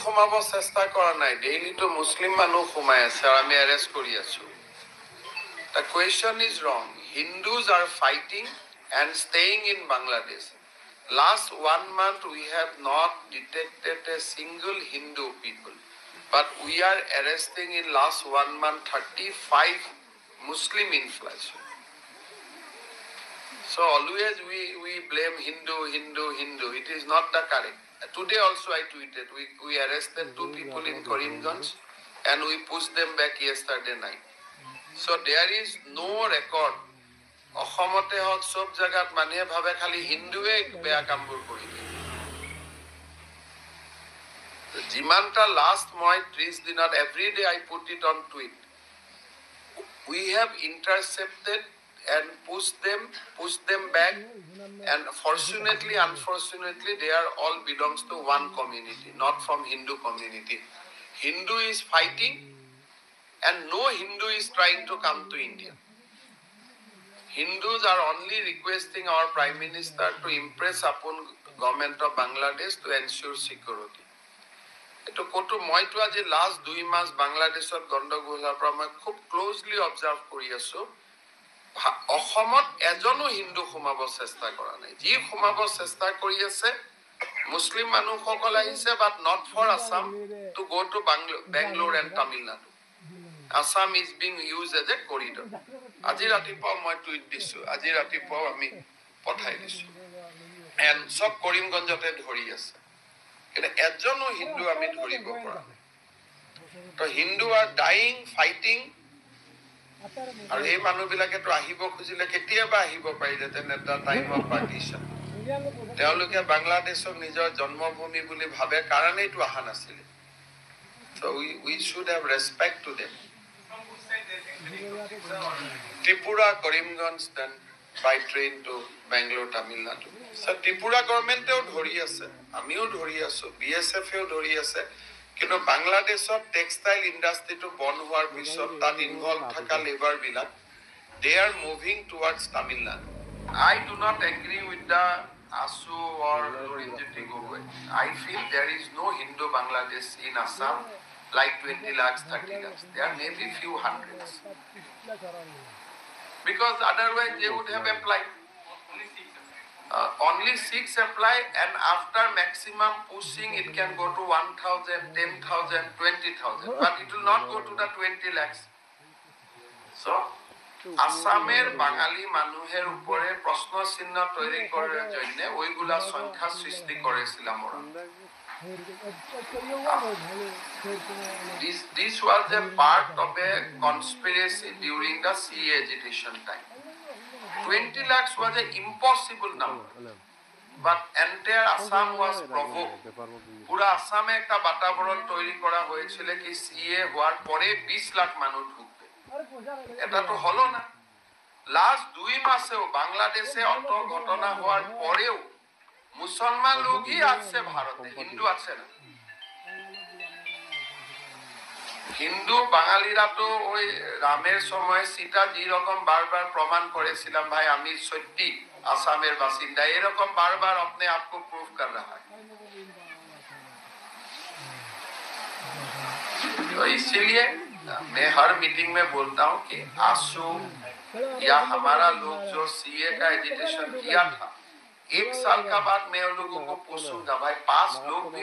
সোমাব চেষ্টা কৰা নাই, ডেইলিটো মুছলিম মানুহ সোমাই আছে আৰু আমি এৰেষ্ট কৰি আছো। The question is wrong. Hindus are fighting and staying in Bangladesh. Last 1 month we have not detected a single Hindu people, but we are arresting in last 1 month 35 Muslim influencers. So always we blame Hindu. It is not the correct. Today also I tweeted, we arrested 2 people in Karimganj and we pushed them back yesterday night. So there is no record. অসমতে হওক সব জায়গাত মানুহে ভাবে খালি হিন্দুৱে বেয়া কামবোৰ কৰি দিয়ে। যিমানটা লাষ্ট মই 30 দিনত every day I put it on tweet, we have intercepted and pushed them back, and unfortunately they are all belongs to one community, not from Hindu community. Hindu is fighting and no Hindu is trying to come to India. Hindus are only requesting our Prime Minister to impress upon government of Bangladesh to ensure security. এটো কত মইতো আজি last 2 মাস বাংলাদেশত গণ্ডগোলৰ পৰা মই খুব closely observe কৰি আছো। অসমত এজনো হিন্দু সোমাব চেষ্টা কৰা নাই। যি সোমাব চেষ্টা কৰি আছে মুছলিম মানুহসকল আহিছে, but not for Assam to go to Bangalore and Tamil Nadu. Assam is being used as a corridor. আজি ৰাতিপুৱা মই টুইট দিছো, আজি ৰাতিপুৱা আমি পঠাই দিছো, এণ্ড সব কৰিমগঞ্জতে ধৰি আছে, কিন্তু এজনো হিন্দু আমি ধৰিব পৰা নাই। তো হিন্দু আর ডাইং ফাইটিং, আৰু এই মানুহবিলাকেতো আহিব খুজিলে কেতিয়াবা আহিব পাৰিলেহেঁতেন এটা টাইম অফ পাৰ্টিশ্যন। তেওঁলোকে বাংলাদেশক নিজৰ জন্মভূমি বুলি ভাবে কাৰণেইতো অহা নাছিলে। So we should have respect to them. Tripura, Karimganj, then by train to Bangalore, Tamil Nadu. So Tripura government dhori ase, amiও dhori aso, BSF এও ধৰি আছে, কিন্তু বাংলাদেশত টেক্সটাইল ইন্ডাস্ট্রিটো বন্ধ হোৱাৰ পিছত তাত ইনভলভ থকা labour black they are moving towards Tamil Nadu. I do not agree with the ASU or Lorinjiti Gogoi. I feel there is no Hindu Bangladesh in Assam like 20 lakhs, 30 lakhs. There may be few hundreds. Because otherwise they would have applied. Only 6 apply, and after maximum pushing it can go to 1,000, 10,000, 20,000. But it will not go to the 20 lakhs. So, আসামের বাঙালি মানুষের উপরে প্রশ্ন চিহ্ন তৈরি করার জন্য ওইগুলা সংখ্যা সৃষ্টি করেছিলাম ওরা। This was a part of a conspiracy during the CA agitation time. 20 lakhs was an impossible number, but entire Assam was provoked. পুরা আসামে একটা বাতাবরণ তৈরি করা হয়েছিল কি CA হওয়ার পরে 20 লাখ মানুষ ঢুকবে। এটা তো হলো না। লাস্ট 2 মাসেও বাংলাদেশে অত ঘটনা হওয়ার পরেও মুসলমান লোকই আছে ভারতে, হিন্দু আছে না। হিন্দু বাঙালিরা তো ওই রামের সময় সীতা যেরকম বারবার প্রমাণ করেছিলাম ভাই আমি সত্যি আসামের বাসিন্দা, এরকম বারবার अपने आप को प्रूव कर रहा है। तो इसीलिए मैं हर मीटिंग में बोलता हूँ कि आंसू या हमारा लोग जो सीए का एजिटेशन किया था, 1 साल का बाद मैं उन लोगों को पूछूंगा भाई 5 लोग भी